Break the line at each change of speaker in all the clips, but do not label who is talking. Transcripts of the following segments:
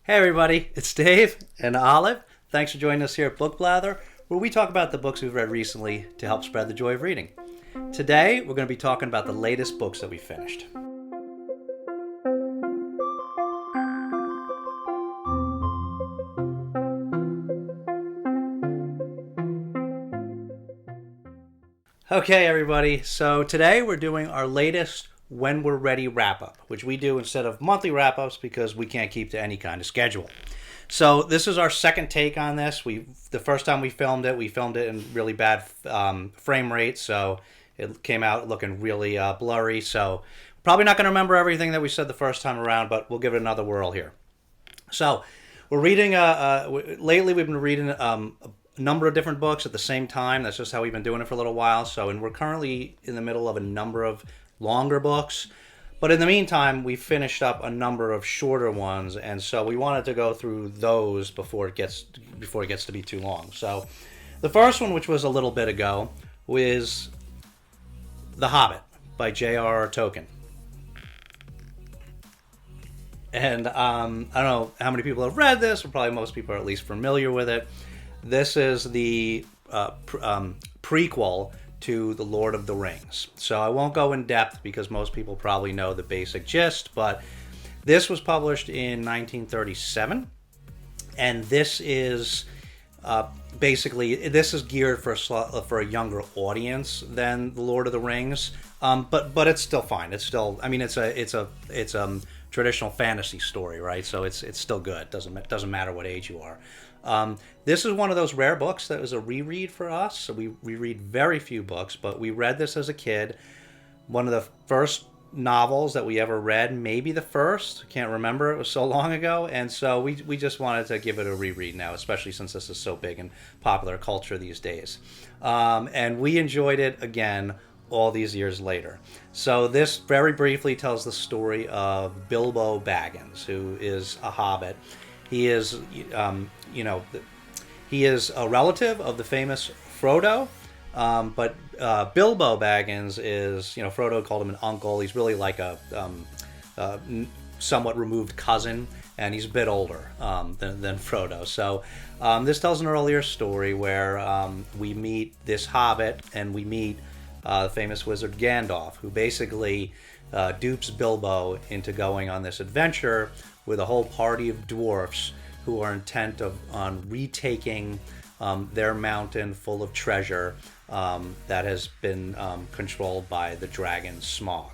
Hey everybody, it's Dave and Olive. Thanks for joining us here at Book Blather, where we talk about the books we've read recently to help spread the joy of reading. Today, we're going to be talking about the latest books that we finished. Okay everybody, so today we're doing our latest When We're Ready wrap-up, which we do instead of monthly wrap-ups because we can't keep to any kind of schedule. So this is our second take on this. The first time we filmed it in really bad frame rate, so it came out looking really blurry. So probably not going to remember everything that we said the first time around, but we'll give it another whirl here. So we're reading. Lately, we've been reading a number of different books at the same time. That's just how we've been doing it for a little while. And we're currently in the middle of a number of longer books. But in the meantime, we finished up a number of shorter ones, and so we wanted to go through those before it gets to be too long. So, the first one, which was a little bit ago, was The Hobbit by J.R.R. Tolkien. And I don't know how many people have read this, but probably most people are at least familiar with it. This is the prequel to The Lord of the Rings. So I won't go in depth because most people probably know the basic gist, but this was published in 1937, and this is basically this is geared for a younger audience than The Lord of the Rings, but it's still fine. It's still, I mean, it's a traditional fantasy story, right? So it's still good. Doesn't matter what age you are. This is one of those rare books that was a reread for us. So we read very few books, but we read this as a kid. One of the first novels that we ever read, maybe the first. Can't remember. It was so long ago. And so we just wanted to give it a reread now, especially since this is so big in popular culture these days. And we enjoyed it again all these years later. So this very briefly tells the story of Bilbo Baggins, who is a hobbit. He is, he is a relative of the famous Frodo, but Bilbo Baggins is, Frodo called him an uncle. He's really like a somewhat removed cousin, and he's a bit older than Frodo. So this tells an earlier story where we meet this hobbit, and we meet the famous wizard Gandalf, who basically dupes Bilbo into going on this adventure with a whole party of dwarfs who are intent on retaking their mountain full of treasure that has been controlled by the dragon Smaug.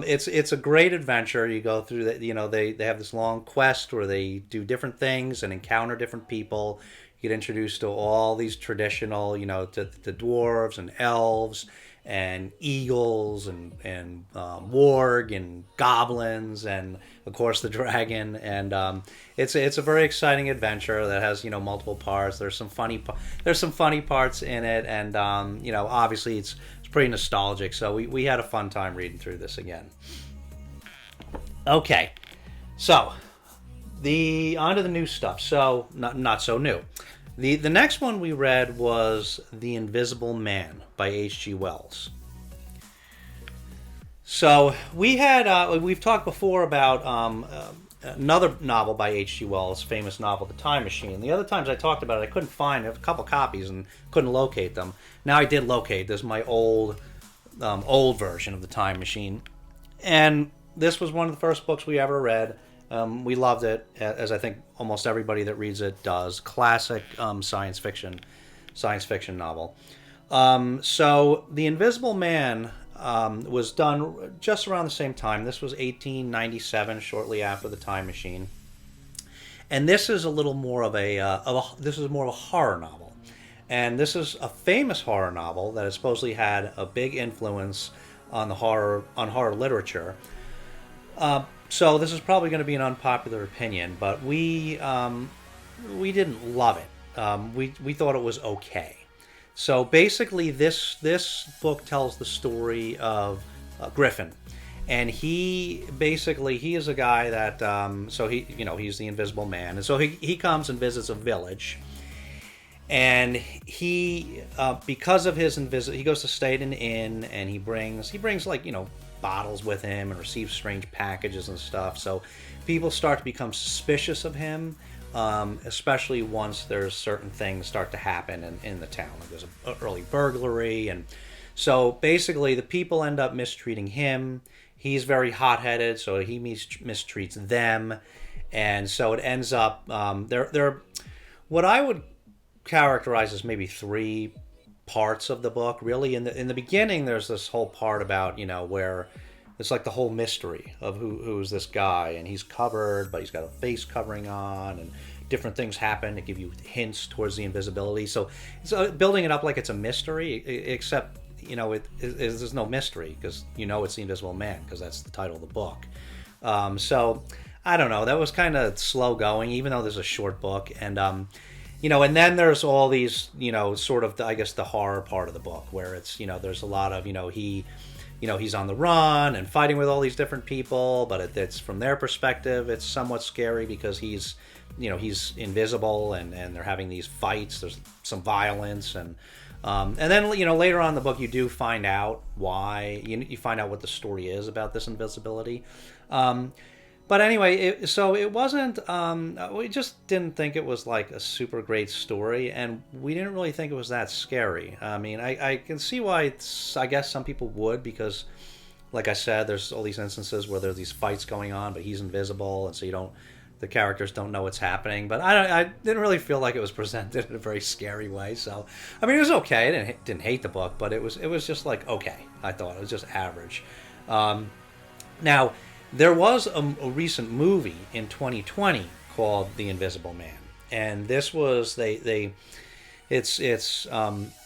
It's a great adventure. You go through that. They have this long quest where they do different things and encounter different people. You get introduced to all these traditional, to the dwarves and elves and eagles and warg and goblins and of course the dragon, and it's a very exciting adventure that has multiple parts. There's some funny parts in it, and obviously it's pretty nostalgic. So we had a fun time reading through this again. Okay, so onto the new stuff. So not so new. The next one we read was The Invisible Man by H.G. Wells. So we've talked before about another novel by H.G. Wells, famous novel, The Time Machine. The other times I talked about it, I couldn't find a couple copies and couldn't locate them. Now I did locate. This is my old version of The Time Machine, and this was one of the first books we ever read. We loved it, as I think almost everybody that reads it does. Classic science fiction novel. So The Invisible Man was done just around the same time. This was 1897, shortly after The Time Machine. And this is a little more of this is more of a horror novel. And this is a famous horror novel that has supposedly had a big influence on horror literature. So this is probably going to be an unpopular opinion, but we didn't love it. We thought it was okay. So basically, this book tells the story of Griffin, and he is a guy that he's the Invisible Man, and so he comes and visits a village, and he because of his he goes to stay at an inn, and he brings like bottles with him and receives strange packages and stuff. So people start to become suspicious of him, especially once there's certain things start to happen in the town. Like there's an early burglary, and so basically the people end up mistreating him. He's very hot-headed, so he mistreats them, and so it ends up they're what I would characterize as maybe three parts of the book. Really, in the beginning, there's this whole part about where it's like the whole mystery of who's this guy, and he's covered, but he's got a face covering on, and different things happen to give you hints towards the invisibility. So it's building it up like it's a mystery, except there's no mystery because it's the Invisible Man, because that's the title of the book. So I don't know, that was kind of slow going, even though there's a short book, and and then there's all these sort of I guess the horror part of the book, where it's there's a lot of he's on the run and fighting with all these different people, but it's from their perspective it's somewhat scary because he's invisible, and they're having these fights. There's some violence, and then later on in the book you do find out why. You find out what the story is about this invisibility. But anyway, it wasn't. We just didn't think it was like a super great story, and we didn't really think it was that scary. I mean, I can see why I guess some people would, because, like I said, there's all these instances where there's these fights going on, but he's invisible, and so the characters don't know what's happening. But I didn't really feel like it was presented in a very scary way. So I mean, it was okay. I didn't hate the book, but it was just like okay. I thought it was just average. Now. There was a recent movie in 2020 called The Invisible Man, and this was it's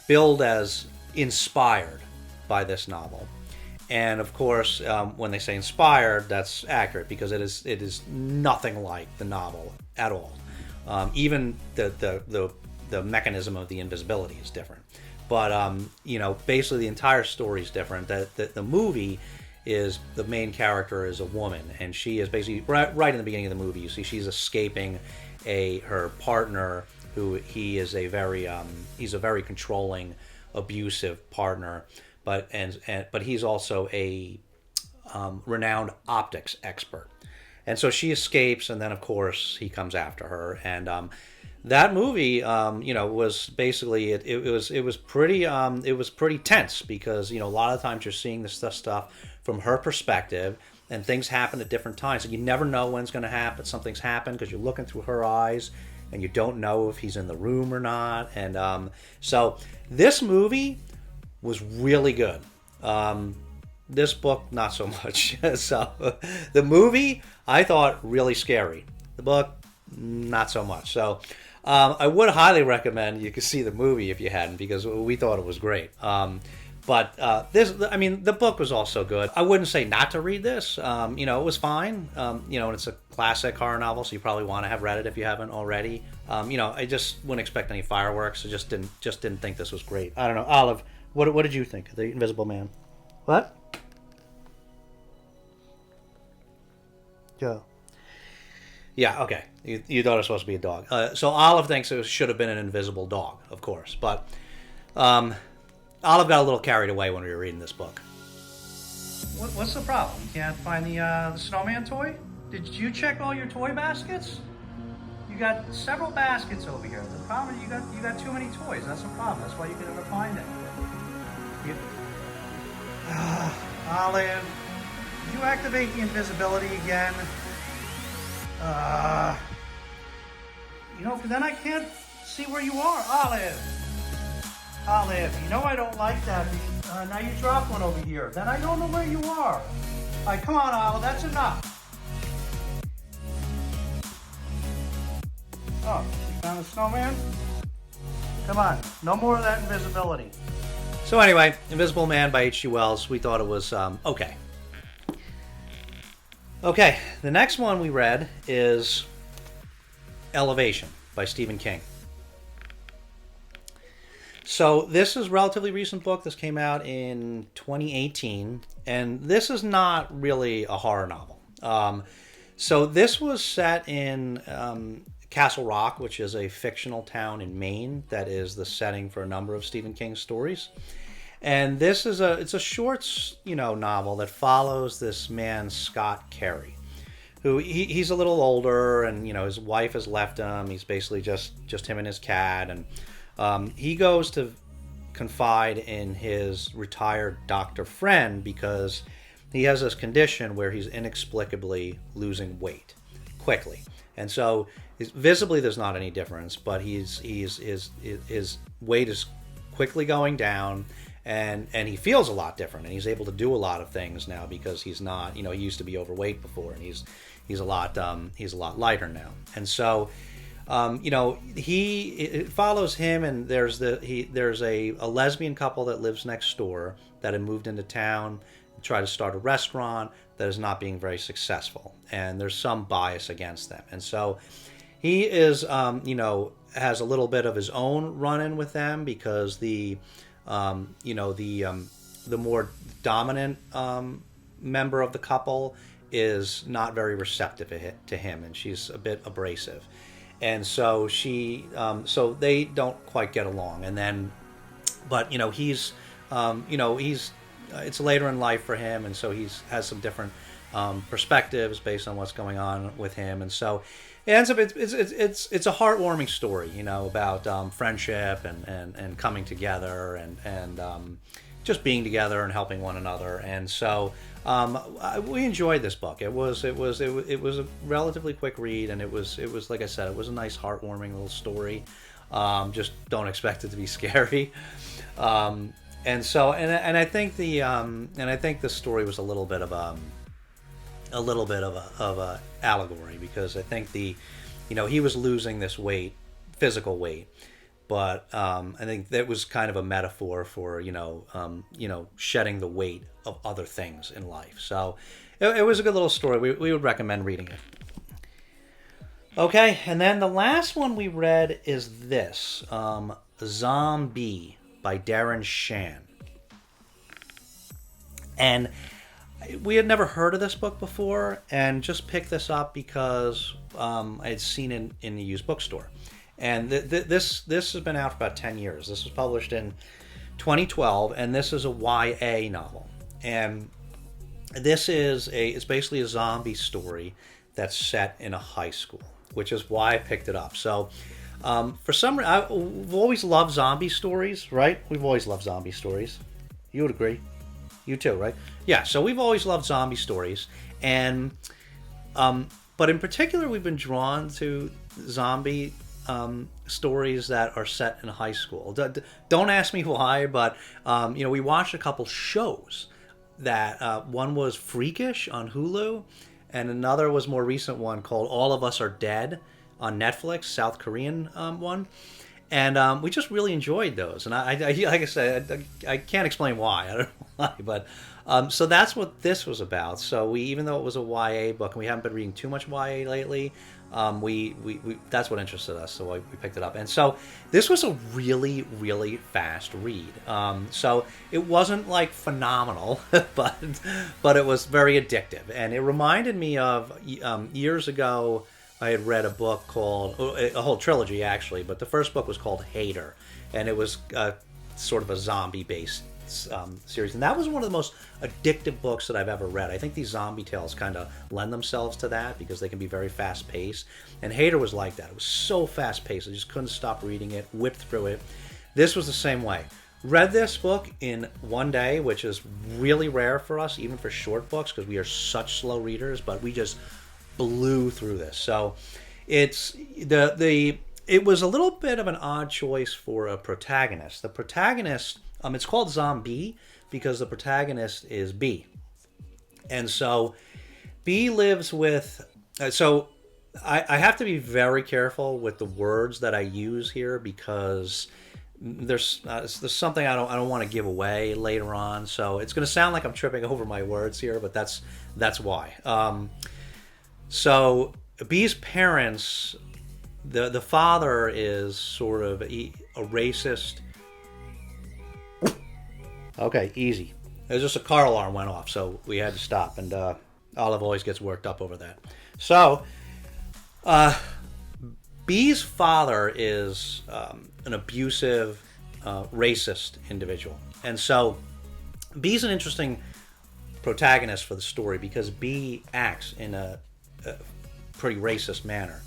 billed as inspired by this novel, and of course when they say inspired, that's accurate because it is nothing like the novel at all. Even the mechanism of the invisibility is different, but basically the entire story is different. The movie is the main character is a woman, and she is basically right in the beginning of the movie. You see she's escaping her partner, who he's a very controlling, abusive partner, but he's also a renowned optics expert, and so she escapes, and then of course he comes after her, and that movie was basically it was pretty tense, because a lot of times you're seeing this stuff from her perspective, and things happen at different times, and you never know when it's going to happen. Something's happened because you're looking through her eyes, and you don't know if he's in the room or not. And so this movie was really good. This book, not so much. So the movie, I thought really scary. The book, not so much. So I would highly recommend you could see the movie if you hadn't, because we thought it was great. But the book was also good. I wouldn't say not to read this. It was fine. And it's a classic horror novel, so you probably want to have read it if you haven't already. I just wouldn't expect any fireworks. I just didn't think this was great. I don't know, Olive. What did you think of The Invisible Man? What? Joe. Yeah, okay. You thought it was supposed to be a dog. So Olive thinks it should have been an invisible dog, of course. But Olive got a little carried away when we were reading this book. What's the problem? You can't find the snowman toy? Did you check all your toy baskets? You got several baskets over here. The problem is you got too many toys. That's the problem. That's why you can never find anything. Olive, did you activate the invisibility again? Then I can't see where you are, Olive. Olive, I don't like that. Now you dropped one over here. Then I don't know where you are. All right, come on, Olive, that's enough. Oh, you found the snowman? Come on, no more of that invisibility. So anyway, Invisible Man by H.G. Wells, we thought it was okay. Okay, the next one we read is Elevation by Stephen King. So this is a relatively recent book. This came out in 2018, and this is not really a horror novel. So this was set in Castle Rock, which is a fictional town in Maine that is the setting for a number of Stephen King stories. And this is it's a short, novel that follows this man, Scott Carey, who he's a little older, and his wife has left him. He's basically just him and his cat, and he goes to confide in his retired doctor friend because he has this condition where he's inexplicably losing weight quickly, and so visibly there's not any difference, but his weight is quickly going down, and he feels a lot different, and he's able to do a lot of things now because he's not, he used to be overweight before, and he's a lot lighter now, and so it follows him, and there's a lesbian couple that lives next door that had moved into town and try to start a restaurant that is not being very successful, and there's some bias against them, and so he is has a little bit of his own run-in with them because the more dominant member of the couple is not very receptive to him, and she's a bit abrasive. And so so they don't quite get along. And then, but he's it's later in life for him, and so has some different perspectives based on what's going on with him. And so it ends up it's a heartwarming story, about friendship and coming together and just being together and helping one another. And so we enjoyed this book. It was a relatively quick read, and it was like I said, it was a nice heartwarming little story. Just don't expect it to be scary. And so I think the story was a little bit of a allegory, because I think he was losing this physical weight. But I think that was kind of a metaphor for shedding the weight of other things in life. So it was a good little story. We would recommend reading it. Okay, and then the last one we read is this, ZOM-B by Darren Shan. And we had never heard of this book before, and just picked this up because I had seen it in the used bookstore. And this has been out for about 10 years. This was published in 2012, and this is a YA novel. And it's basically a zombie story that's set in a high school, which is why I picked it up. So for some reason, we've always loved zombie stories, right? We've always loved zombie stories. You would agree? You too, right? Yeah, so we've always loved zombie stories. And but in particular, we've been drawn to zombie stories that are set in high school. Don't ask me why, but we watched a couple shows that one was Freakish on Hulu, and another was more recent one called All of Us Are Dead on Netflix, South Korean one, and we just really enjoyed those. And I like I said, I can't explain why. I don't know why, but so that's what this was about. So even though it was a YA book, and we haven't been reading too much YA lately, we that's what interested us, so we picked it up. And so this was a really, really fast read. So it wasn't like phenomenal, but it was very addictive, and it reminded me of years ago. I had read a book called, a whole trilogy actually, but the first book was called Hater, and it was sort of a zombie-based series, and that was one of the most addictive books that I've ever read. I think these zombie tales kind of lend themselves to that because they can be very fast-paced, and Hater was like that. It was so fast-paced, I just couldn't stop reading it, whipped through it. This was the same way. Read this book in one day, which is really rare for us, even for short books, because we are such slow readers, but we just blew through this. So it was a little bit of an odd choice for a protagonist. The protagonist, it's called ZOM-B because the protagonist is B. And so B lives with, so I have to be very careful with the words that I use here because there's something I don't want to give away later on. So it's going to sound like I'm tripping over my words here, but that's why. So B's parents, the father is sort of a racist. Okay, easy. There's just a car alarm went off, so we had to stop, and Olive always gets worked up over that. So B's father is an abusive, racist individual, And so B's an interesting protagonist for the story because B acts in a pretty racist manner.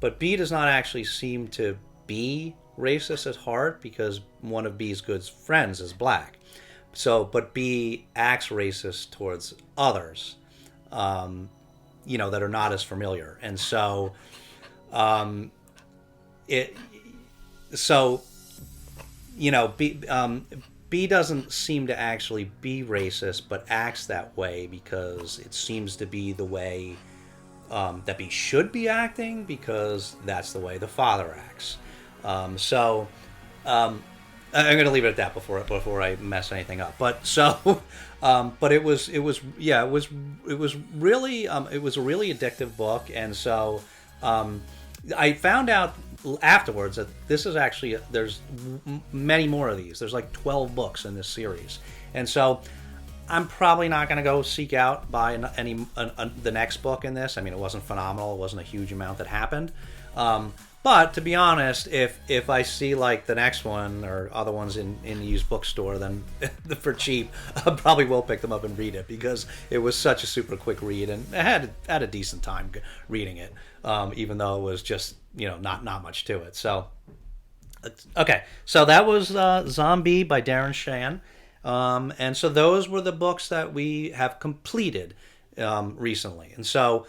But B does not actually seem to be racist at heart because one of B's good friends is black. So, but B acts racist towards others, that are not as familiar. And so, B doesn't seem to actually be racist, but acts that way because it seems to be the way that B should be acting because that's the way the father acts. I'm going to leave it at that before I mess anything up. But so, but it was really it was a really addictive book, and so I found out afterwards that this is actually there's many more of these. There's like 12 books in this series, and so I'm probably not going to go seek out buy the next book in this. I mean, it wasn't phenomenal. It wasn't a huge amount that happened. But to be honest, if I see like the next one or other ones in the used bookstore, then for cheap, I probably will pick them up and read it because it was such a super quick read and I had a decent time reading it, even though it was just not much to it. So okay, so that was ZOM-B by Darren Shan, and so those were the books that we have completed recently, and so.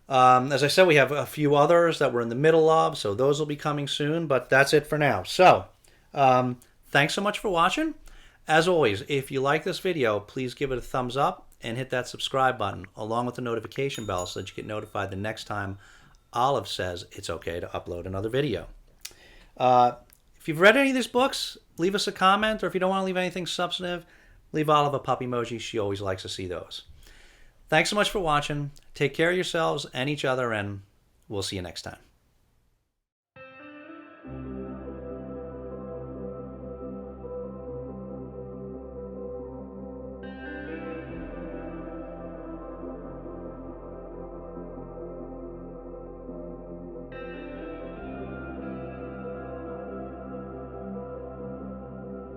As I said, we have a few others that we're in the middle of, so those will be coming soon, but that's it for now. So, thanks so much for watching. As always, if you like this video, please give it a thumbs up and hit that subscribe button, along with the notification bell so that you get notified the next time Olive says it's okay to upload another video. If you've read any of these books, leave us a comment, or if you don't want to leave anything substantive, leave Olive a puppy emoji. She always likes to see those. Thanks so much for watching. Take care of yourselves and each other, and we'll see you next time.